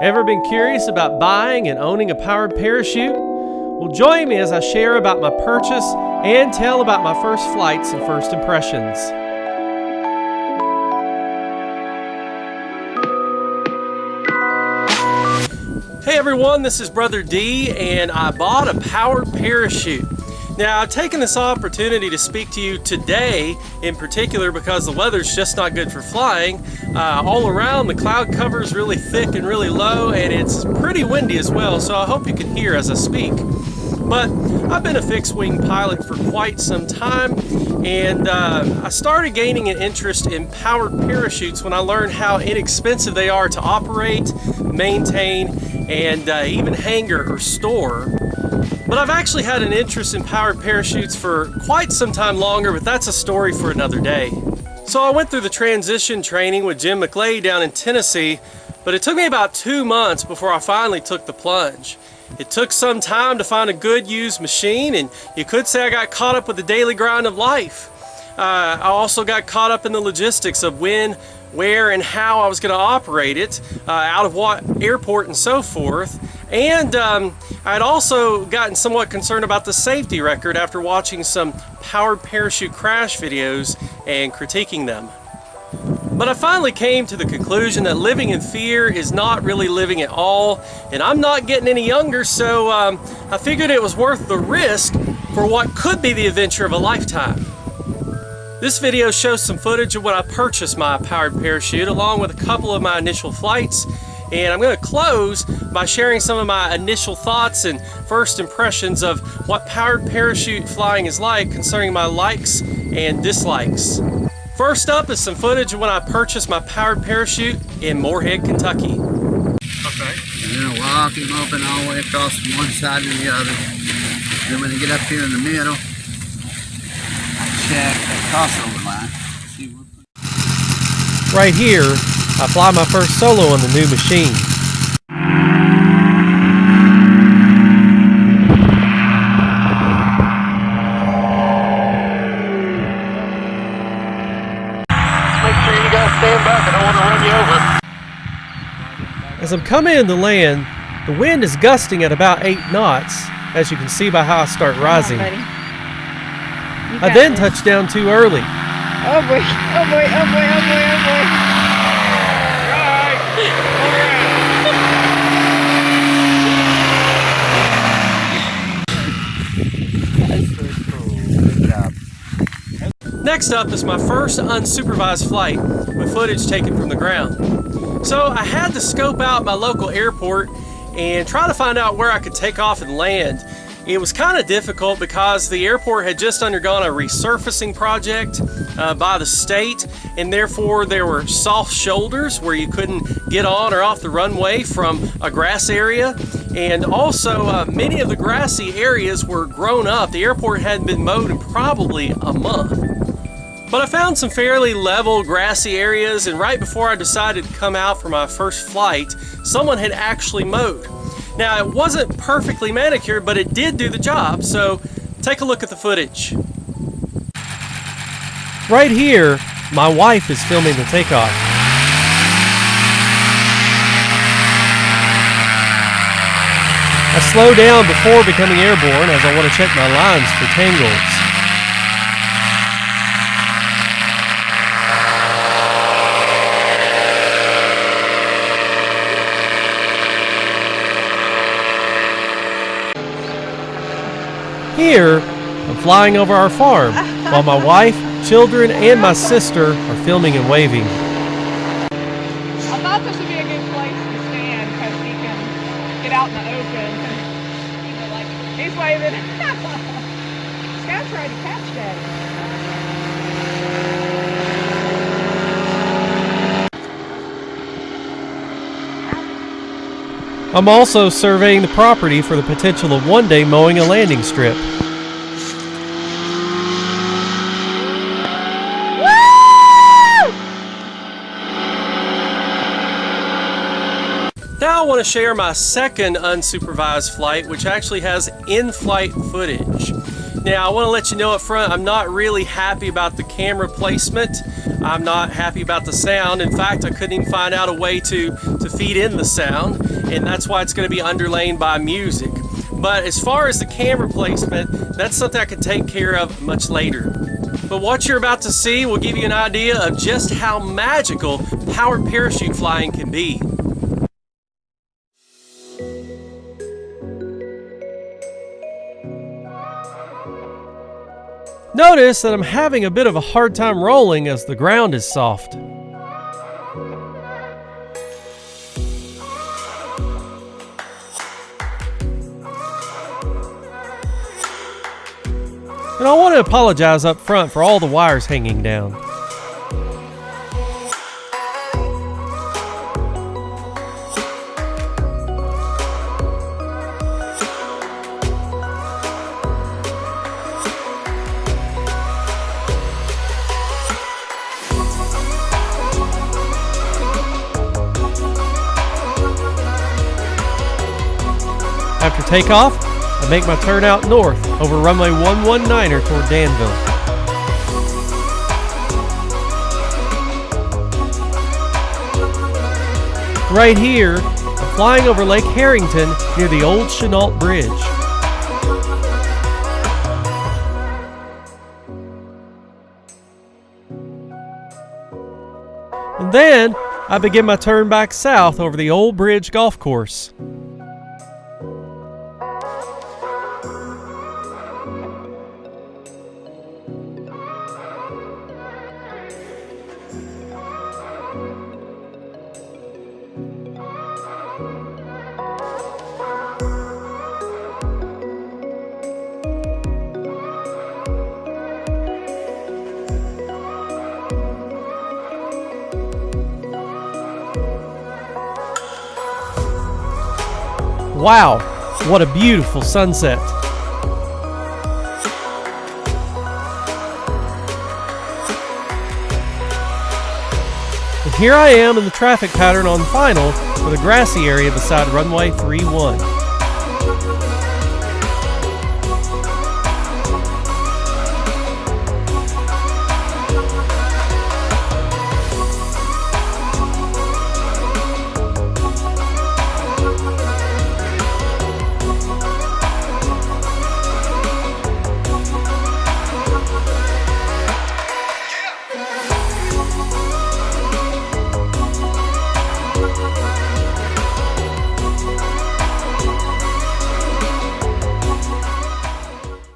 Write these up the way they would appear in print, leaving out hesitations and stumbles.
Ever been curious about buying and owning a powered parachute? Well, join me as I share about my purchase and tell about my first flights and first impressions. Hey everyone, this is Brother D, and I bought a powered parachute. Now, I've taken this opportunity to speak to you today in particular because the weather's just not good for flying. All around, the cloud cover is really thick and really low, and it's pretty windy as well, so I hope you can hear as I speak. But I've been a fixed-wing pilot for quite some time, and I started gaining an interest in powered parachutes when I learned how inexpensive they are to operate, maintain, and even hangar or store. But I've actually had an interest in powered parachutes for quite some time longer, but that's a story for another day. So I went through the transition training with Jim McLay down in Tennessee, but it took me about 2 months before I finally took the plunge. It took some time to find a good used machine, and you could say I got caught up with the daily grind of life. I also got caught up in the logistics of when, where, and how I was going to operate it, out of what airport and so forth. And I'd also gotten somewhat concerned about the safety record after watching some powered parachute crash videos and critiquing them. But I finally came to the conclusion that living in fear is not really living at all, and I'm not getting any younger, so I figured it was worth the risk for what could be the adventure of a lifetime. This video shows some footage of when I purchased my powered parachute along with a couple of my initial flights, and I'm going to close by sharing some of my initial thoughts and first impressions of what powered parachute flying is like concerning my likes and dislikes. First up is some footage of when I purchased my powered parachute in Morehead, Kentucky. Okay. And then walk him open all the way across from one side to the other. Then when they get up here in the middle, check that crossover line. Right here, I fly my first solo on the new machine. Make sure you guys stand back. I don't want to run you over. As I'm coming in to land, the wind is gusting at about 8 knots, as you can see by how I start rising. I then touch down too early. Oh boy, oh boy, oh boy, oh boy, oh boy. Next up is my first unsupervised flight with footage taken from the ground. So I had to scope out my local airport and try to find out where I could take off and land. It was kind of difficult because the airport had just undergone a resurfacing project by the state, and therefore there were soft shoulders where you couldn't get on or off the runway from a grass area, and also many of the grassy areas were grown up. The airport hadn't been mowed in probably a month. But I found some fairly level grassy areas, and right before I decided to come out for my first flight, someone had actually mowed. Now, it wasn't perfectly manicured, but it did do the job, so take a look at the footage. Right here, my wife is filming the takeoff. I slow down before becoming airborne as I want to check my lines for tangles. Here, I'm flying over our farm, while my wife, children, and my sister are filming and waving. I thought this would be a good place to stand because he can get out in the open. You know, like, he's waving. This guy tried to catch that. I'm also surveying the property for the potential of one day mowing a landing strip. Now I want to share my second unsupervised flight, which actually has in-flight footage. Now, I want to let you know up front, I'm not really happy about the camera placement. I'm not happy about the sound. In fact, I couldn't even find out a way to feed in the sound, and that's why it's going to be underlain by music. But as far as the camera placement, that's something I can take care of much later. But what you're about to see will give you an idea of just how magical powered parachute flying can be. Notice that I'm having a bit of a hard time rolling as the ground is soft. And I want to apologize up front for all the wires hanging down. After takeoff, I make my turn out north over runway 119er toward Danville. Right here, I'm flying over Lake Harrington near the old Chenault Bridge. And then, I begin my turn back south over the Old Bridge Golf Course. Wow, what a beautiful sunset. And here I am in the traffic pattern on final for the grassy area beside runway 31.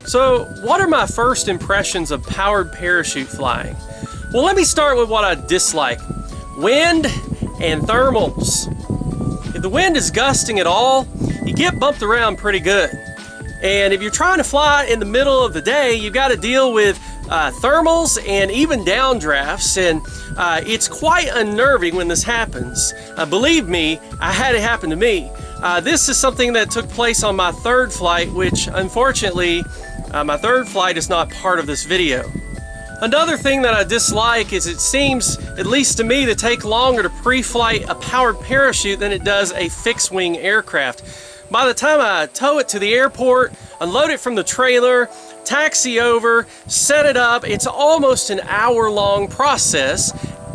So, what are my first impressions of powered parachute flying? Well, let me start with what I dislike. Wind and thermals. If the wind is gusting at all, you get bumped around pretty good. And if you're trying to fly in the middle of the day, you've got to deal with thermals and even downdrafts, and it's quite unnerving when this happens. Believe me, I had it happen to me. This is something that took place on my third flight, which unfortunately, my third flight is not part of this video. Another thing that I dislike is it seems, at least to me, to take longer to pre-flight a powered parachute than it does a fixed-wing aircraft. By the time I tow it to the airport, unload it from the trailer, taxi over, set it up, it's almost an hour-long process.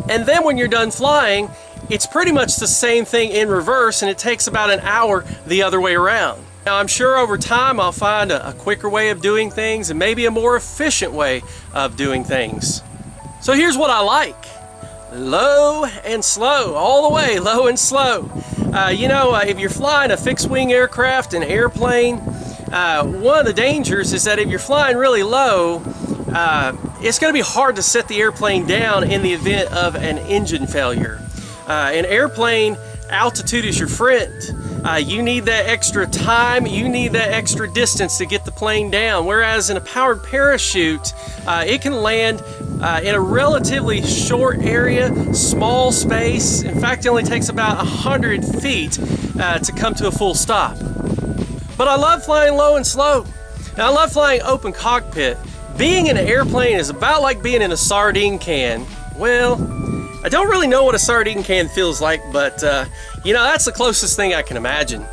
And then when you're done flying, it's pretty much the same thing in reverse, and it takes about an hour the other way around. Now, I'm sure over time I'll find a quicker way of doing things and maybe a more efficient way of doing things. So here's what I like. Low and slow, all the way, low and slow. If you're flying a fixed-wing aircraft, an airplane, one of the dangers is that if you're flying really low, it's going to be hard to set the airplane down in the event of an engine failure. An airplane, altitude is your friend. You need that extra time, you need that extra distance to get the plane down. Whereas in a powered parachute, it can land in a relatively short area, small space. In fact, it only takes about 100 feet to come to a full stop. But I love flying low and slow. And I love flying open cockpit. Being in an airplane is about like being in a sardine can. Well, I don't really know what a sardine can feels like, but that's the closest thing I can imagine.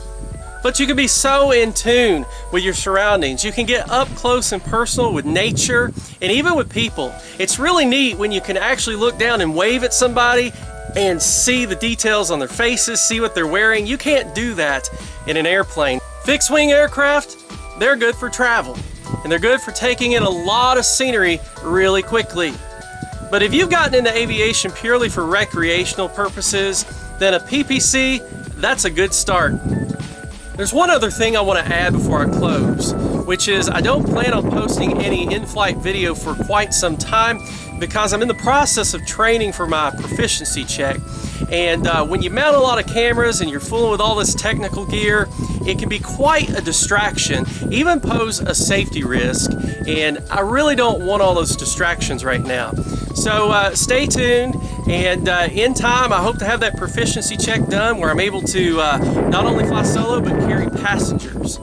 But you can be so in tune with your surroundings. You can get up close and personal with nature and even with people. It's really neat when you can actually look down and wave at somebody and see the details on their faces, see what they're wearing. You can't do that in an airplane. Fixed-wing aircraft, they're good for travel, and they're good for taking in a lot of scenery really quickly. But if you've gotten into aviation purely for recreational purposes, then a PPC, that's a good start. There's one other thing I want to add before I close, which is I don't plan on posting any in-flight video for quite some time because I'm in the process of training for my proficiency check. And when you mount a lot of cameras and you're fooling with all this technical gear, it can be quite a distraction, even pose a safety risk, and I really don't want all those distractions right now. So stay tuned, and in time I hope to have that proficiency check done where I'm able to not only fly solo but carry passengers.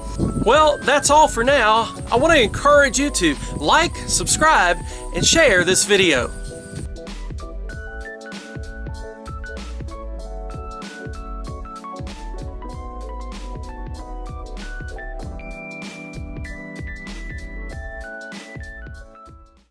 Well, that's all for now. I want to encourage you to like, subscribe, and share this video.